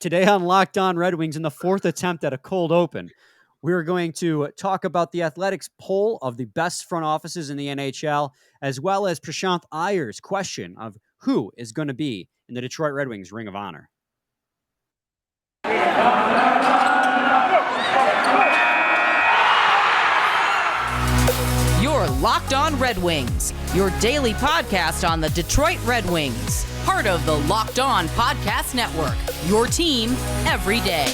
Today on Locked On Red Wings, in the fourth attempt at a cold open, we are going to talk about the Athletics poll of the best front offices in the NHL, as well as Prashant Iyer's question of who is going to be in the Detroit Red Wings Ring of Honor. You're Locked On Red Wings, your daily podcast on the Detroit Red Wings. Part of the Locked On Podcast Network, your team every day.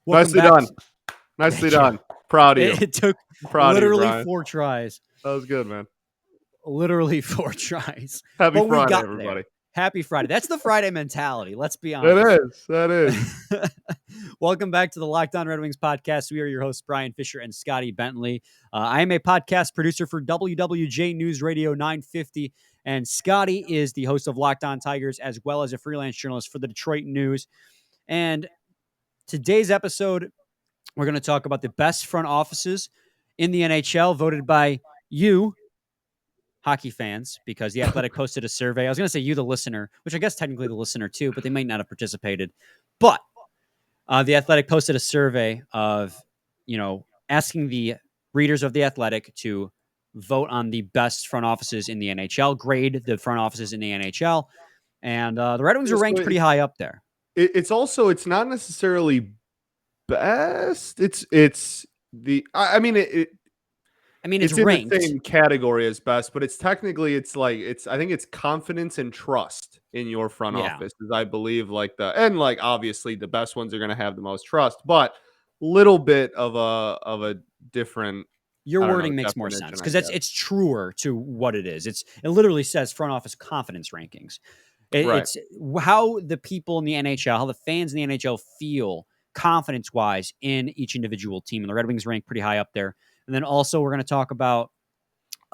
Nicely done. Nicely done. Proud of you. It took literally 4 tries. That was good, man. Literally 4 tries. Happy Friday, everybody. There. Happy Friday. That's the Friday mentality. Let's be honest. That is. Welcome back to the Locked On Red Wings podcast. We are your hosts, Brian Fisher and Scotty Bentley. I am a podcast producer for WWJ News Radio 950, and Scotty is the host of Locked On Tigers, as well as a freelance journalist for the Detroit News. And today's episode, we're going to talk about the best front offices in the NHL, voted by you, hockey fans, because The Athletic posted a survey. I was going to say you, the listener, which I guess technically the listener too, but they might not have participated. But The Athletic posted a survey of, asking the readers of The Athletic to vote on the best front offices in the NHL, grade the front offices in the NHL. And the Red Wings are ranked pretty high up there. It's not necessarily best. It's it's in ranked the same category as best, but I think it's confidence and trust in your front office, is I believe obviously the best ones are going to have the most trust, but little bit of a different. Your wording makes more sense because it's truer to what it is. It literally says front office confidence rankings. It's how the people in the NHL, how the fans in the NHL feel confidence-wise in each individual team. And the Red Wings rank pretty high up there. And then also we're going to talk about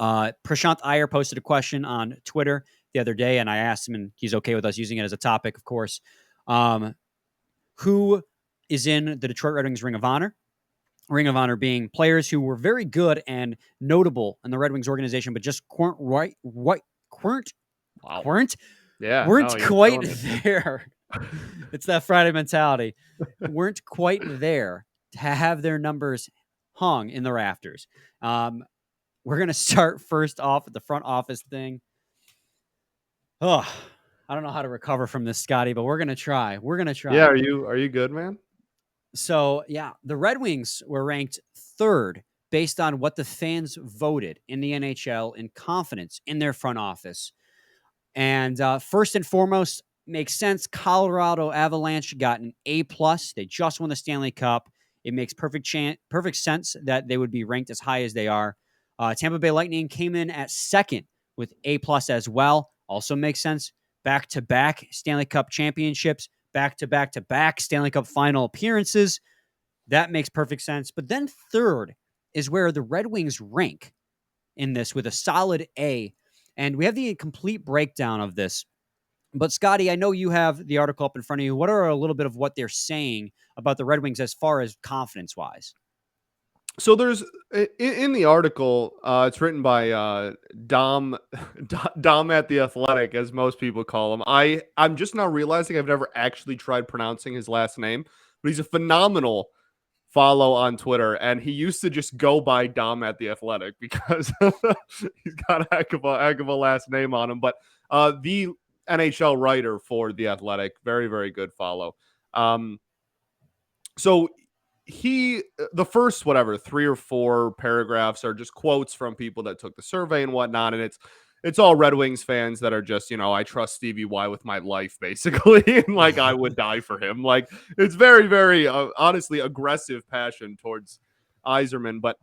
Prashant Iyer posted a question on Twitter the other day, and I asked him, and he's okay with us using it as a topic, of course. Who is in the Detroit Red Wings Ring of Honor? Ring of Honor being players who were very good and notable in the Red Wings organization, but just weren't quite there. It's that Friday mentality. Weren't quite there to have their numbers hung in the rafters. We're going to start first off with the front office thing. I don't know how to recover from this, Scotty, but we're going to try. Yeah, are you good, man? So, the Red Wings were ranked third based on what the fans voted in the NHL in confidence in their front office. And first and foremost, makes sense. Colorado Avalanche got an A+. They just won the Stanley Cup. It makes perfect sense that they would be ranked as high as they are. Tampa Bay Lightning came in at second with A+ as well. Also makes sense. Back-to-back Stanley Cup championships, back-to-back Stanley Cup final appearances. That makes perfect sense. But then third is where the Red Wings rank in this with a solid A. And we have the complete breakdown of this. But Scotty, I know you have the article up in front of you. What are a little bit of what they're saying about the Red Wings as far as confidence-wise? So there's in the article, it's written by Dom at The Athletic, as most people call him. I'm just now realizing I've never actually tried pronouncing his last name, but he's a phenomenal follow on Twitter, and he used to just go by Dom at The Athletic because he's got a heck of a last name on him. But the NHL writer for The Athletic, very, very good follow. So the first 3 or 4 paragraphs are just quotes from people that took the survey and whatnot, and it's all Red Wings fans that are just, I trust Stevie Y with my life, basically, and I would die for him. It's very, very honestly aggressive passion towards Yzerman. But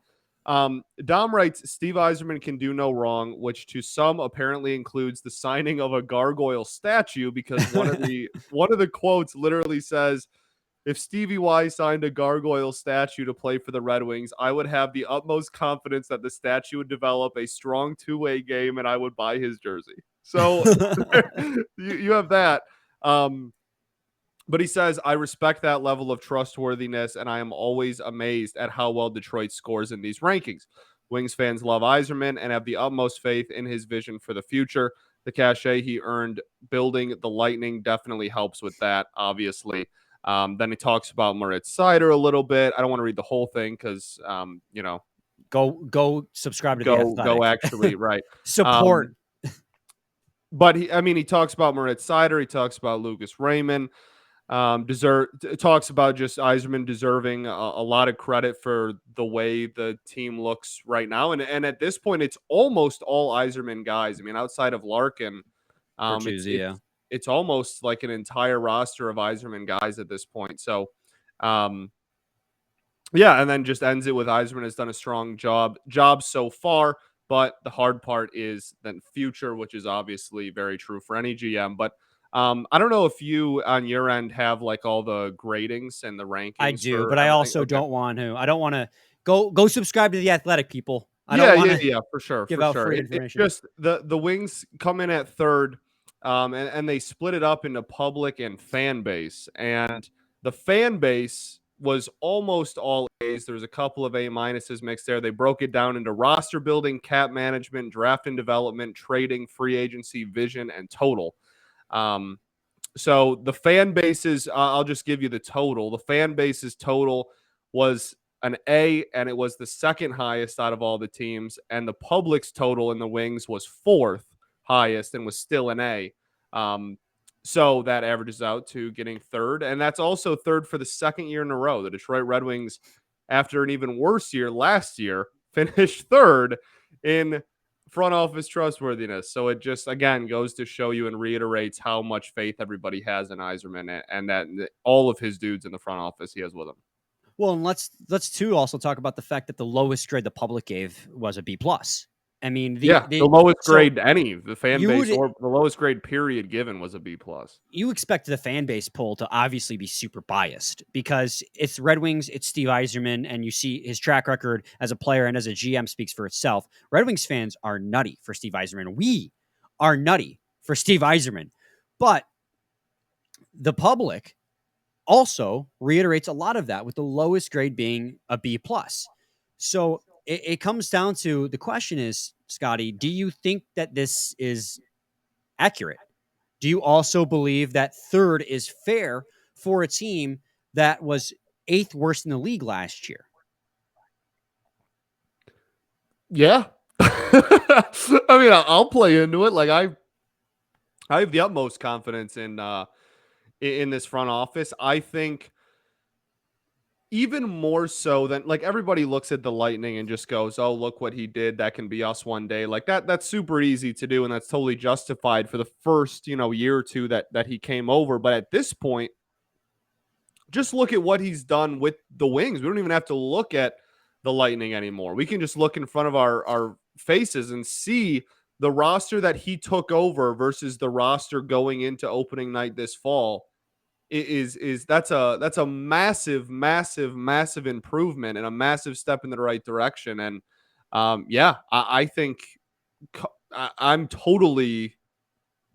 Dom writes, Steve Yzerman can do no wrong, which to some apparently includes the signing of a gargoyle statue, because one of the quotes literally says, if Stevie Y signed a gargoyle statue to play for the Red Wings, I would have the utmost confidence that the statue would develop a strong two-way game and I would buy his jersey. So you have that. But he says, I respect that level of trustworthiness, and I am always amazed at how well Detroit scores in these rankings. Wings fans love Yzerman and have the utmost faith in his vision for the future. The cachet he earned building the Lightning definitely helps with that, obviously. Then he talks about Moritz Seider a little bit. I don't want to read the whole thing because, Go subscribe to The go Athletic. actually, right. Support. But he talks about Moritz Seider. He talks about Lucas Raymond. Talks about just Yzerman deserving a lot of credit for the way the team looks right now. And at this point, it's almost all Yzerman guys. I mean, outside of Larkin, it's almost like an entire roster of Yzerman guys at this point. So, yeah, and then just ends it with Yzerman has done a strong job so far, but the hard part is then future, which is obviously very true for any GM. But I don't know if you on your end have like all the gradings and the rankings. I do, but I also don't want to. I don't want to go subscribe to The Athletic, people. I don't want to. Yeah, for sure, give for out sure. free information. Just the Wings come in at third, and they split it up into public and fan base, and the fan base was almost all A's. There's a couple of A minuses mixed there. They broke it down into roster building, cap management, draft and development, trading, free agency, vision, and total. So the fan bases, I'll just give you the total. The fan base's total was an A, and it was the second highest out of all the teams. And the public's total in the Wings was fourth highest and was still an A. So that averages out to getting third. And that's also third for the second year in a row. The Detroit Red Wings, after an even worse year last year, finished third in front office trustworthiness. So it just, again, goes to show you and reiterates how much faith everybody has in Yzerman and that all of his dudes in the front office he has with him. Well, and let's too also talk about the fact that the lowest grade the public gave was a B+. I mean, the lowest grade the fan base or the lowest grade period given was a B+. You expect the fan base poll to obviously be super biased because it's Red Wings, it's Steve Yzerman, and you see his track record as a player and as a GM speaks for itself. Red Wings fans are nutty for Steve Yzerman. We are nutty for Steve Yzerman. But the public also reiterates a lot of that, with the lowest grade being a B+. So it comes down to, the question is, Scotty, do you think that this is accurate? Do you also believe that third is fair for a team that was eighth worst in the league last year? Yeah. I mean, I'll play into it. Like I have the utmost confidence in this front office. I think even more so than, like, everybody looks at the Lightning and just goes, oh, look what he did. That can be us one day. Like that's super easy to do. And that's totally justified for the first, year or two that he came over. But at this point, just look at what he's done with the Wings. We don't even have to look at the Lightning anymore. We can just look in front of our faces and see the roster that he took over versus the roster going into opening night this fall. That's a massive improvement and a massive step in the right direction. And I think I'm totally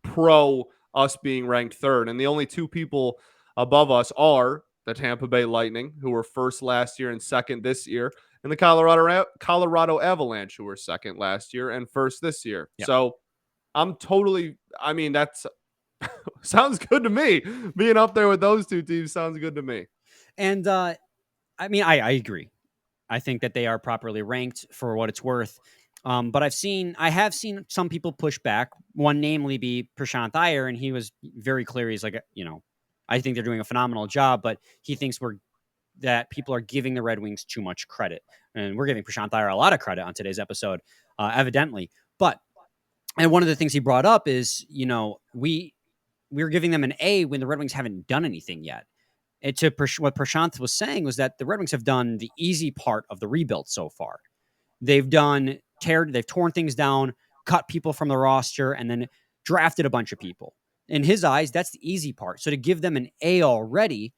pro us being ranked third. And the only two people above us are the Tampa Bay Lightning, who were first last year and second this year, and the Colorado Avalanche, who were second last year and first this year. Yep. So I'm totally, I mean, that's sounds good to me. Being up there with those two teams sounds good to me. And I mean, I agree. I think that they are properly ranked for what it's worth. But I have seen some people push back. One namely be Prashant Iyer, and he was very clear. He's like, I think they're doing a phenomenal job, but he thinks that people are giving the Red Wings too much credit. And we're giving Prashant Iyer a lot of credit on today's episode, evidently. And one of the things he brought up is, we're giving them an A when the Red Wings haven't done anything yet. What Prashant was saying was that the Red Wings have done the easy part of the rebuild so far. They've torn things down, cut people from the roster, and then drafted a bunch of people. In his eyes, that's the easy part. So to give them an A already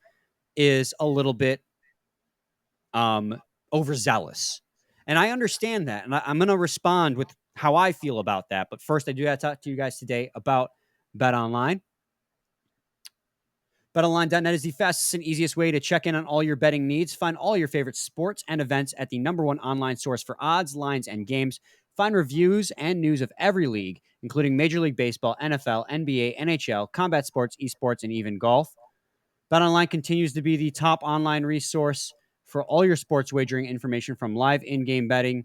is a little bit overzealous. And I understand that. And I'm going to respond with how I feel about that. But first, I do have to talk to you guys today about BetOnline. BetOnline.net is the fastest and easiest way to check in on all your betting needs. Find all your favorite sports and events at the #1 online source for odds, lines, and games. Find reviews and news of every league, including Major League Baseball, NFL, NBA, NHL, combat sports, esports, and even golf. BetOnline continues to be the top online resource for all your sports wagering information, from live in-game betting,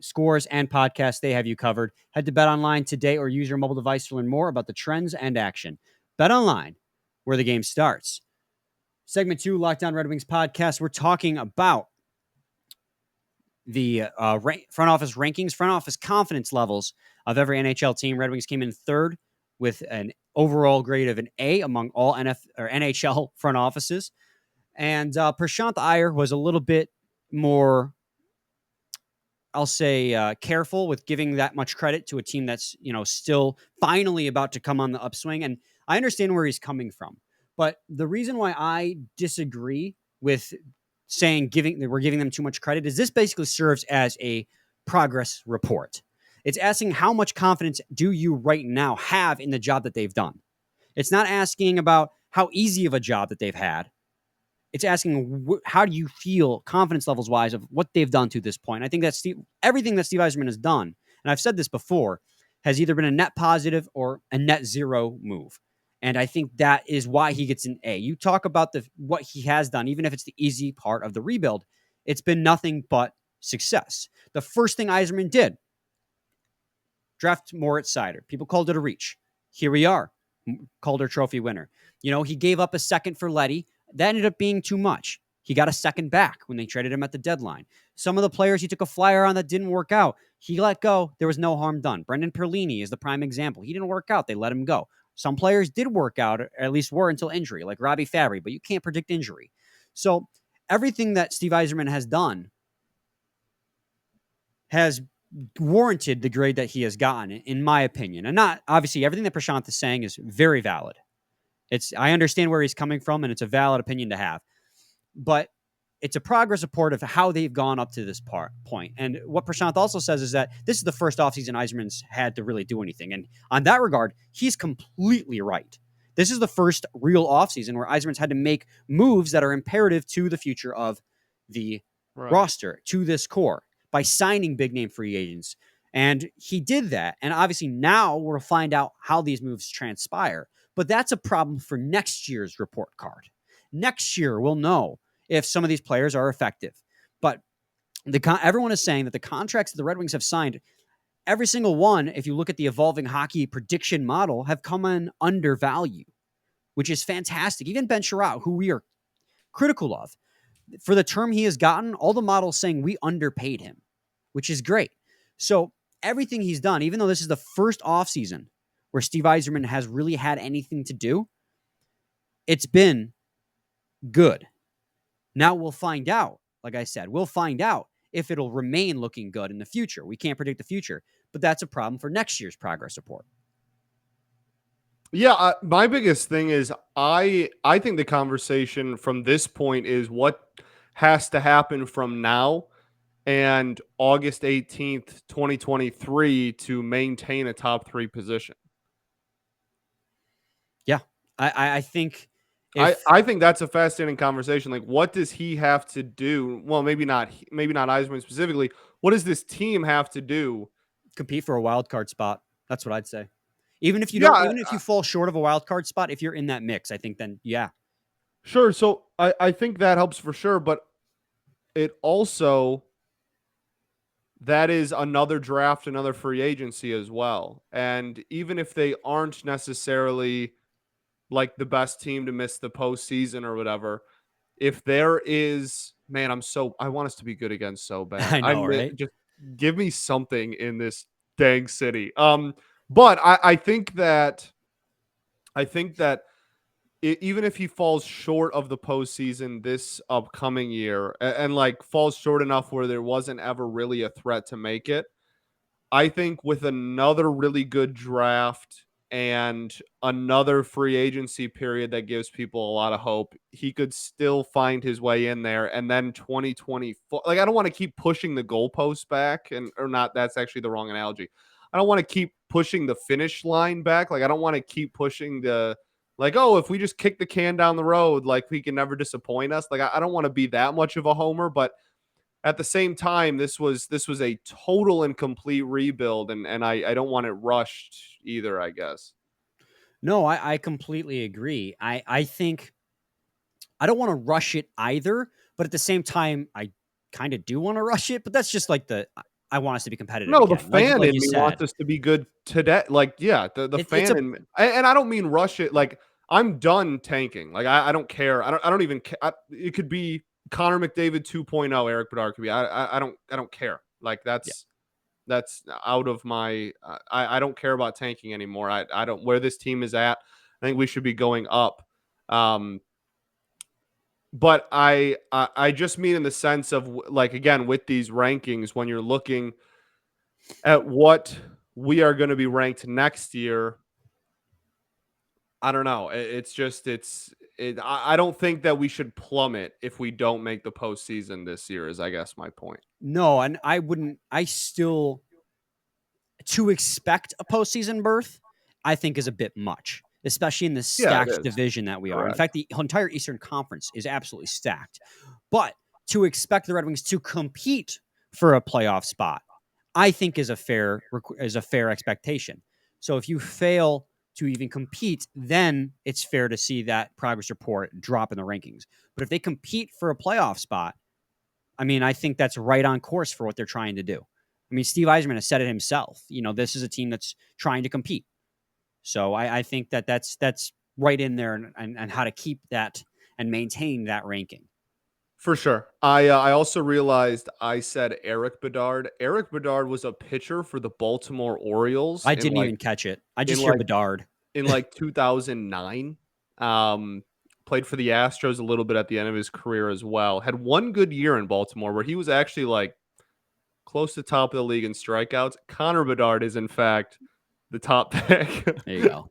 scores, and podcasts. They have you covered. Head to BetOnline today or use your mobile device to learn more about the trends and action. BetOnline, where the game starts. Segment 2, Locked On Red Wings podcast. We're talking about the front office rankings, front office confidence levels of every NHL team. Red Wings came in third with an overall grade of an A among all NHL front offices. And Prashant Iyer was a little bit more, I'll say, careful with giving that much credit to a team that's, still finally about to come on the upswing. And I understand where he's coming from. But the reason why I disagree with saying we're giving them too much credit is this basically serves as a progress report. It's asking how much confidence do you right now have in the job that they've done. It's not asking about how easy of a job that they've had. It's asking how do you feel confidence levels wise of what they've done to this point. I think that everything that Steve Yzerman has done, and I've said this before, has either been a net positive or a net zero move. And I think that is why he gets an A. You talk about what he has done, even if it's the easy part of the rebuild, it's been nothing but success. The first thing Yzerman did, draft Moritz Seider. People called it a reach. Here we are, Calder Trophy winner. He gave up a second for Leddy. That ended up being too much. He got a second back when they traded him at the deadline. Some of the players he took a flyer on that didn't work out, he let go. There was no harm done. Brendan Perlini is the prime example. He didn't work out. They let him go. Some players did work out, or at least were until injury, like Robbie Fabry, but you can't predict injury. So everything that Steve Yzerman has done has warranted the grade that he has gotten, in my opinion. And not, obviously, everything that Prashant is saying is very valid. I understand where he's coming from, and it's a valid opinion to have. But it's a progress report of how they've gone up to this point. And what Prashant also says is that this is the first offseason Yzerman's had to really do anything. And on that regard, he's completely right. This is the first real offseason where Yzerman's had to make moves that are imperative to the future of the roster, to this core, by signing big-name free agents. And he did that. And obviously now we'll find out how these moves transpire. But that's a problem for next year's report card. Next year, we'll know if some of these players are effective. But everyone is saying that the contracts that the Red Wings have signed, every single one, if you look at the evolving hockey prediction model, have come in under value, which is fantastic. Even Ben Sherratt, who we are critical of, for the term he has gotten, all the models saying we underpaid him, which is great. So everything he's done, even though this is the first offseason where Steve Yzerman has really had anything to do, it's been good. Now we'll find out, like I said, we'll find out if it'll remain looking good in the future. We can't predict the future, but that's a problem for next year's progress report. Yeah, my biggest thing is I think the conversation from this point is what has to happen from now and August 18th, 2023 to maintain a top 3 position. Yeah, I think I think that's a fascinating conversation. Like, what does he have to do? Well, maybe not Yzerman specifically. What does this team have to do? Compete for a wild card spot. That's what I'd say. Even if you don't, even if you fall short of a wild card spot, if you're in that mix, I think then, yeah. Sure. So I think that helps for sure. But it also, that is another draft, another free agency as well. And even if they aren't necessarily like the best team to miss the postseason or whatever, if there is, man, I want us to be good again so bad. I know, right? Just give me something in this dang city. But I think that even if he falls short of the postseason this upcoming year and like falls short enough where there wasn't ever really a threat to make it, I think with another really good draft and another free agency period that gives people a lot of hope, he could still find his way in there. And then 2024, like, I don't want to keep pushing the goalposts back or not. That's actually the wrong analogy. I don't want to keep pushing the finish line back. Like, I don't want to keep pushing the Like, oh, if we just kick the can down the road, like he can never disappoint us. Like, I don't want to be that much of a homer, but at the same time, this was a total and complete rebuild, and I don't want it rushed either, I guess. No, I completely agree. I think I don't want to rush it either, but at the same time, I kind of do want to rush it. But that's just like I want us to be competitive No, the again, fan like in you me wants said. us to be good today. Like, yeah, the It's fan a in me, and I don't mean rush it. Like, I'm done tanking. Like, I don't care. I don't even care. It could be Connor McDavid 2.0. Eric Bedard could be. I don't care. Like, yeah. that's out of my. I don't care about tanking anymore. I don't where this team is at. I think we should be going up. But I just mean in the sense of like again with these rankings when you're looking at what we are going to be ranked next year. I don't know. I don't think that we should plummet if we don't make the postseason this year. Is I guess my point. No, and I wouldn't. I still to expect a postseason berth, I think is a bit much, especially in the Yeah, it stacked is. division that we are. In Correct. fact, the entire Eastern Conference is absolutely stacked. But to expect the Red Wings to compete for a playoff spot, I think is a fair expectation. So if you fail to even compete, then it's fair to see that progress report drop in the rankings. But if they compete for a playoff spot, I mean, I think that's right on course for what they're trying to do. I mean, Steve Yzerman has said it himself. You know, this is a team that's trying to compete. So I think that's right in there and how to keep that and maintain that ranking. For sure. I also realized I said Eric Bedard. Eric Bedard was a pitcher for the Baltimore Orioles I didn't even catch it. I in just hear like Bedard. in like 2009. Played for the Astros a little bit at the end of his career as well. Had one good year in Baltimore where he was actually like close to top of the league in strikeouts. Connor Bedard is in fact the top pick There you go.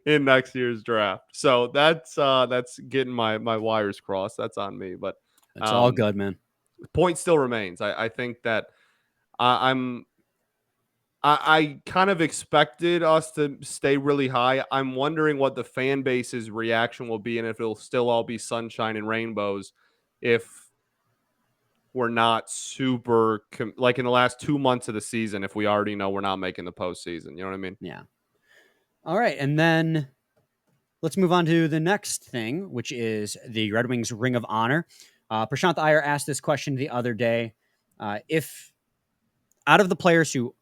in next year's draft. So that's getting my wires crossed. That's on me. But It's all um, good, man. point still remains. I think that I'm I kind of expected us to stay really high. I'm wondering what the fan base's reaction will be and if it'll still all be sunshine and rainbows if we're not super like in the last 2 months of the season, if we already know we're not making the postseason. You know what I mean? Yeah. All right. And then let's move on to the next thing, which is the Red Wings Ring of Honor. Prashant Iyer asked this question the other day. If out of the players who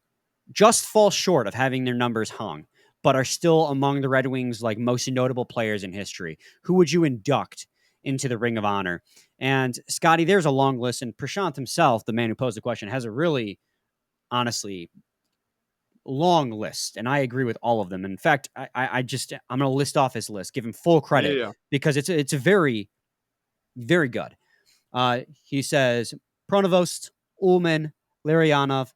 just fall short of having their numbers hung, but are still among the Red Wings' like most notable players in history, who would you induct into the Ring of Honor? And Scotty, there's a long list, and Prashant himself, the man who posed the question, has a really, honestly, long list, and I agree with all of them. In fact, I'm going to list off his list, give him full credit Yeah. because it's a very, very good. He says Pronovost, Ullman, Larionov,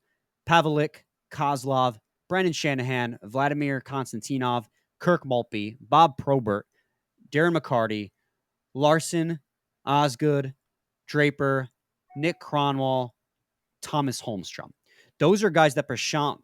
Pavlik, Kozlov, Brandon Shanahan, Vladimir Konstantinov, Kirk Maltby, Bob Probert, Darren McCarty, Larson, Osgood, Draper, Nick Cronwall, Thomas Holmstrom. Those are guys that Prashant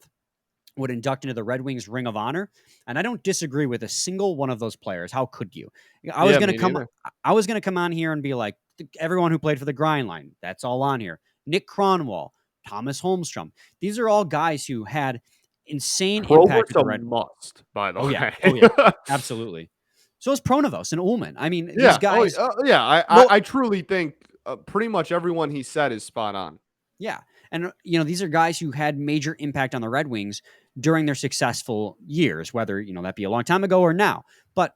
would induct into the Red Wings Ring of Honor, and I don't disagree with a single one of those players. How could you? I was going to come on here and be like, everyone who played for the grind line, that's all on here. Nick Cronwall, Thomas Holmstrom. These are all guys who had insane impact with the Red Wings. Must, by the way. Oh yeah, absolutely. So is Pronovost and Ullman. I mean, these guys. I truly think pretty much everyone he said is spot on. Yeah. And, you know, these are guys who had major impact on the Red Wings during their successful years, whether, you know, that be a long time ago or now. But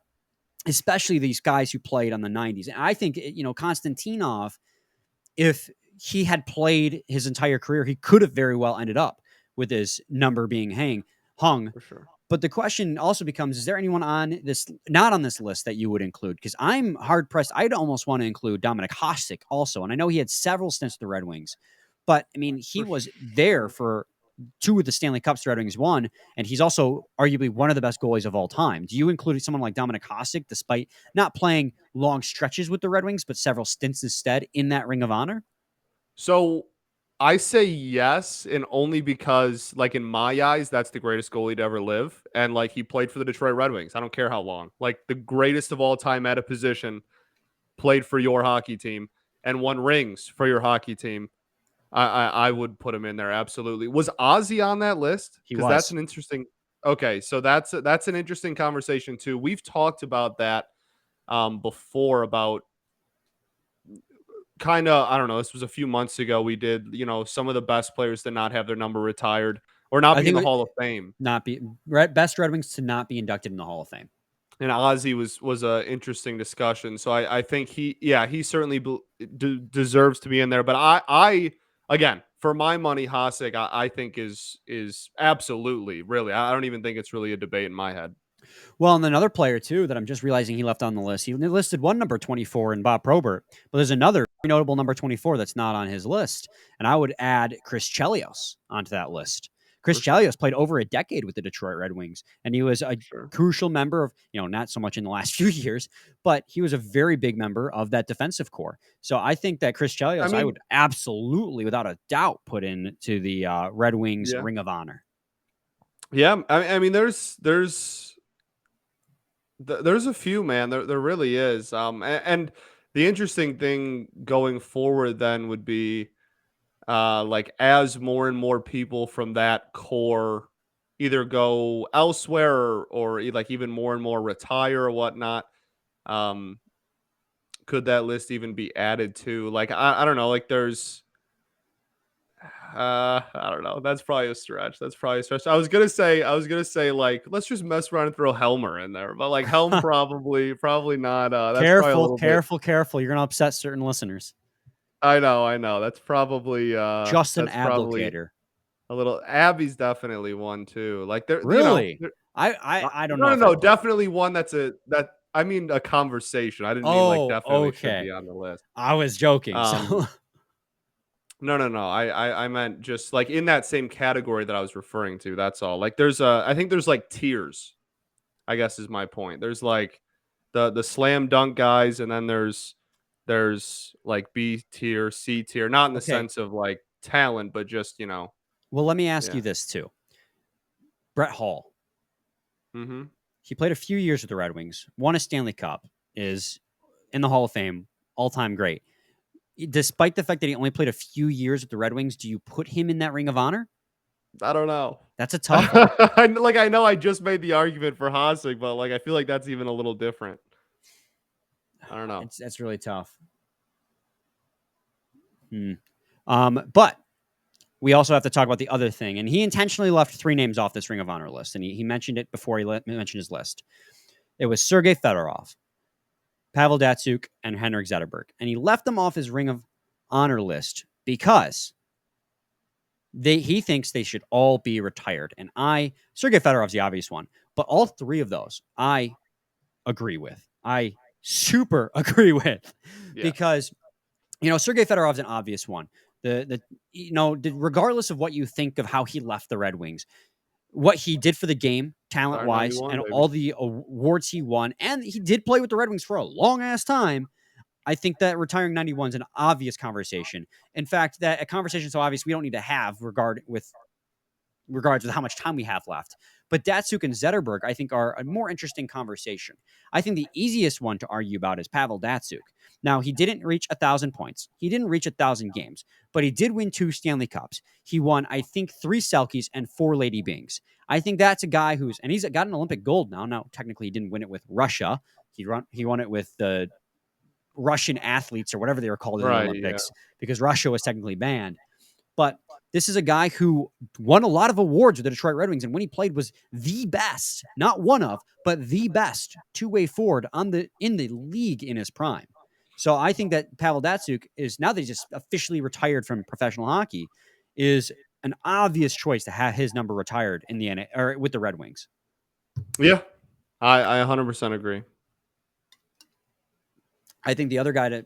especially these guys who played on the 90s. And I think, you know, Konstantinov, if he had played his entire career, he could have very well ended up with his number being hung. For sure. But the question also becomes, is there anyone on this, not on this list that you would include? Because I'm hard pressed. I'd almost want to include Dominik Hasek also. And I know he had several stints with the Red Wings, but I mean, he was there for two of the Stanley Cups the Red Wings won, and he's also arguably one of the best goalies of all time. Do you include someone like Dominik Hasek, despite not playing long stretches with the Red Wings, but several stints instead in that Ring of Honor? So I say yes, and only because, like, in my eyes, that's the greatest goalie to ever live. And, like, he played for the Detroit Red Wings. I don't care how long. Like, the greatest of all time at a position, played for your hockey team, and won rings for your hockey team. I would put him in there, absolutely. Was Ozzy on that list? He Because that's was. an interesting. Okay, so that's an interesting conversation too. We've talked about that before, about kind of, I don't know, this was a few months ago. We did, some of the best players to not have their number retired or not I be in think the it Hall of Fame. not be best Red Wings to not be inducted in the Hall of Fame. And Ozzy was a interesting discussion. So I think he certainly deserves to be in there. But I again, for my money, Hasek, I think is absolutely, really. I don't even think it's really a debate in my head. Well, and another player too that I'm just realizing he left on the list. He listed one number 24 in Bob Probert, but there's another notable number 24 that's not on his list. And I would add Chris Chelios onto that list. Chris For sure. Chelios played over a decade with the Detroit Red Wings, and he was a Sure. crucial member of, not so much in the last few years, but he was a very big member of that defensive core. So I think that Chris I Chelios, I mean, would absolutely, without a doubt, put into the Red Wings yeah. Ring of Honor. Yeah. I mean, there's a few, man. There really is. And the interesting thing going forward then would be, like, as more and more people from that core either go elsewhere, or like even more and more retire or whatnot, um, could that list even be added to? Like, I don't know. Like, there's I don't know. That's probably a stretch. I was gonna say, like, let's just mess around and throw Helmer in there, but like Helm probably not. That's probably a Careful, little bit. careful, careful. You're going to upset certain listeners. I know. That's probably Justin Abdelkader. a little. Abby's definitely one too. Like, Really? I don't know no, if I no, put. definitely one that I mean a conversation. I didn't mean like Oh, definitely should okay. be on the list. I was joking. Um, So no. I meant just like in that same category that I was referring to. That's all. Like, I think there's like tiers, I guess is my point. There's like the slam dunk guys, and then there's like B tier, C tier, not in the okay. sense of like talent, but just, Well, let me ask yeah. you this too. Brett Hall. Mhm. He played a few years with the Red Wings, won a Stanley Cup, is in the Hall of Fame, all-time great. Despite the fact that he only played a few years with the Red Wings, do you put him in that Ring of Honor? I don't know. That's a tough one. I know I just made the argument for Hasek, but like I feel like that's even a little different. I don't know. That's really tough. But we also have to talk about the other thing. And he intentionally left 3 names off this Ring of Honor list. And he mentioned it before he mentioned his list. It was Sergei Fedorov, Pavel Datsyuk, and Henrik Zetterberg. And he left them off his Ring of Honor list because he thinks they should all be retired. And Sergei Fedorov's the obvious one. But all 3 of those, I agree with. I super agree with. Yeah. Because, Sergei Fedorov's an obvious one. Regardless of what you think of how he left the Red Wings, what he did for the game, talent-wise, R91, and baby. all the awards he won, and he did play with the Red Wings for a long-ass time, I think that retiring 91 is an obvious conversation. In fact, that a conversation so obvious we don't need to have regards with how much time we have left. But Datsyuk and Zetterberg, I think, are a more interesting conversation. I think the easiest one to argue about is Pavel Datsyuk. Now, he didn't reach 1,000 points. He didn't reach 1,000 games, but he did win 2 Stanley Cups. He won, I think, 3 Selkies and 4 Lady Bings. I think that's a guy and he's got an Olympic gold now. Now, technically, he didn't win it with Russia. He won it with the Russian athletes or whatever they were called in the Right, Olympics because Russia was technically banned. But this is a guy who won a lot of awards with the Detroit Red Wings, and when he played was the best, not one of, but the best two-way forward in the league in his prime. So I think that Pavel Datsyuk is, now that he's just officially retired from professional hockey, is an obvious choice to have his number retired in the NHL or with the Red Wings. Yeah. I 100% agree. I think the other guy to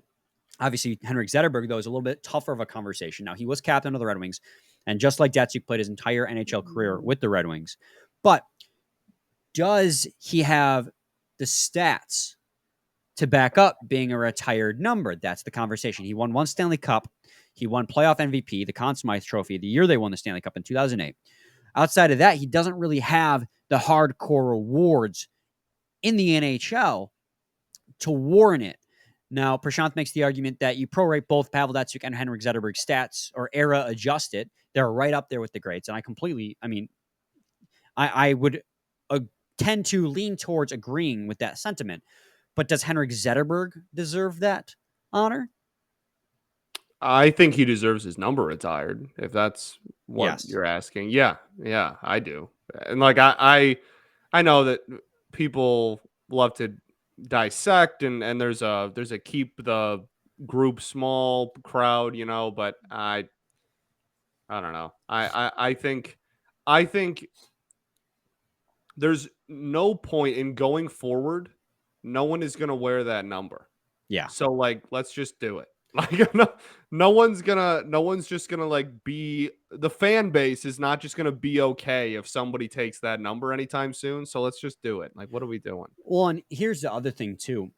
obviously Henrik Zetterberg, though, is a little bit tougher of a conversation. Now, he was captain of the Red Wings, and just like Datsyuk, played his entire NHL career with the Red Wings. But does he have the stats to back up being a retired number? That's the conversation. He won 1 Stanley Cup. He won playoff MVP, the Conn Smythe Trophy, the year they won the Stanley Cup in 2008. Outside of that, he doesn't really have the hardcore rewards in the NHL to warrant it. Now, Prashant makes the argument that you prorate both Pavel Datsyuk and Henrik Zetterberg's stats or era adjusted. They're right up there with the greats. And I would tend to lean towards agreeing with that sentiment. But does Henrik Zetterberg deserve that honor? I think he deserves his number retired, if that's what you're asking. Yeah, I do. And like I know that people love to dissect and there's a keep the group small crowd, but I don't know. I think there's no point in going forward. No one is gonna wear that number. Yeah. So like, let's just do it. Like no one's just gonna like be the fan base is not just gonna be okay if somebody takes that number anytime soon. So let's just do it. Like, what are we doing? Well, and here's the other thing too,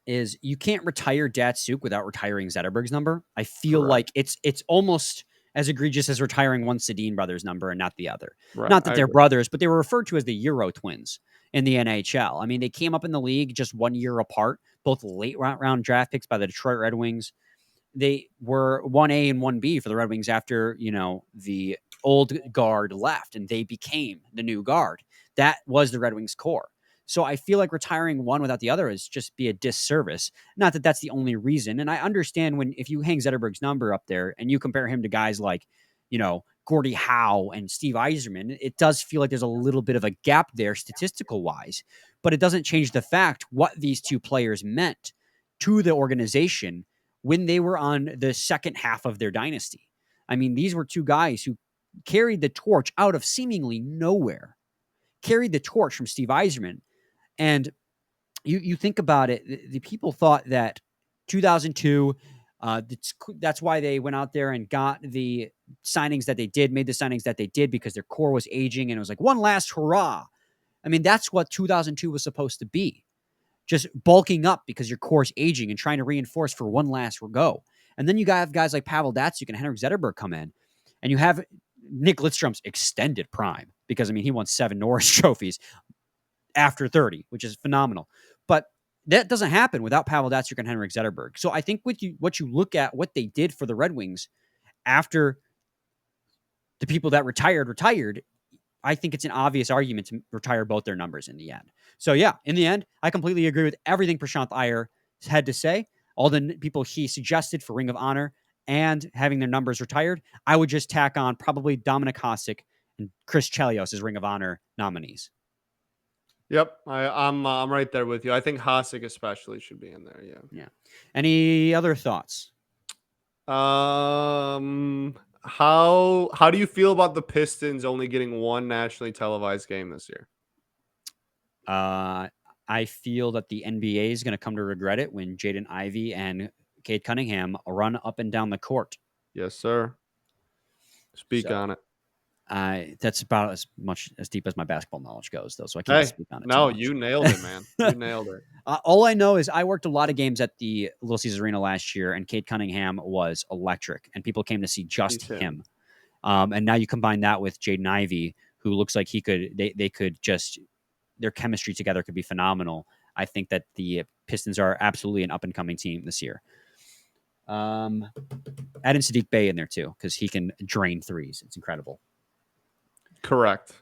is you can't retire Datsyuk without retiring Zetterberg's number. I feel like it's almost as egregious as retiring one Sedin brothers number and not the other. Right, not that they're brothers, but they were referred to as the Euro twins in the NHL. I mean, they came up in the league just 1 year apart, both late round draft picks by the Detroit Red Wings. They were 1A and 1B for the Red Wings after, the old guard left and they became the new guard. That was the Red Wings core. So I feel like retiring one without the other is just be a disservice. Not that that's the only reason. And I understand if you hang Zetterberg's number up there and you compare him to guys like, Gordie Howe and Steve Yzerman, it does feel like there's a little bit of a gap there statistical wise, but it doesn't change the fact what these two players meant to the organization when they were on the second half of their dynasty. I mean, these were two guys who carried the torch out of seemingly nowhere, carried the torch from Steve Yzerman. And you think about it, the people thought that 2002, that's why they went out there and got the signings that they did, made the signings that they did because their core was aging and it was like one last hurrah. I mean, that's what 2002 was supposed to be. Just bulking up because your core is aging and trying to reinforce for one last go. And then you have guys like Pavel Datsyuk and Henrik Zetterberg come in, and you have Nick Lidstrom's extended prime because, he won 7 Norris trophies after 30, which is phenomenal. But that doesn't happen without Pavel Datsyuk and Henrik Zetterberg. So I think what you look at what they did for the Red Wings after the people that retired, I think it's an obvious argument to retire both their numbers in the end. So yeah, in the end, I completely agree with everything Prashant Iyer had to say. All the people he suggested for Ring of Honor and having their numbers retired, I would just tack on probably Dominik Hasek and Chris Chelios as Ring of Honor nominees. Yep, I'm right there with you. I think Hasek especially should be in there. Yeah. Any other thoughts? How do you feel about the Pistons only getting one nationally televised game this year? I feel that the NBA is going to come to regret it when Jaden Ivey and Cade Cunningham run up and down the court. Yes, sir. Speak on it. That's about as deep as my basketball knowledge goes, though, so I can't speak on it. No, you nailed it, man. You nailed it. All I know is I worked a lot of games at the Little Caesars Arena last year, and Cade Cunningham was electric, and people came to see just him. And now you combine that with Jaden Ivey, who looks like they could just, their chemistry together could be phenomenal. I think that the Pistons are absolutely an up-and-coming team this year. Add in Sadiq Bey in there, too, because he can drain threes. It's incredible. Correct.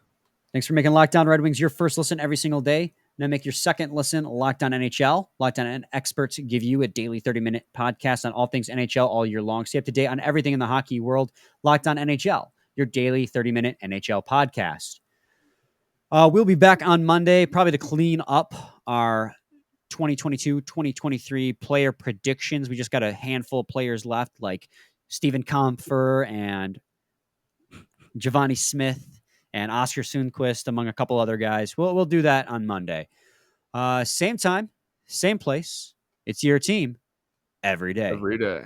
Thanks for making Locked On Red Wings your first listen every single day. Now make your second listen Locked On NHL. Locked On experts give you a daily 30-minute podcast on all things NHL all year long. Stay up to date on everything in the hockey world. Locked On NHL, your daily 30-minute NHL podcast. We'll be back on Monday, probably to clean up our 2022-2023 player predictions. We just got a handful of players left, like Steven Kampfer and Giovanni Smith and Oscar Sundqvist, among a couple other guys. We'll do that on Monday. Same time, same place. It's your team every day. Every day.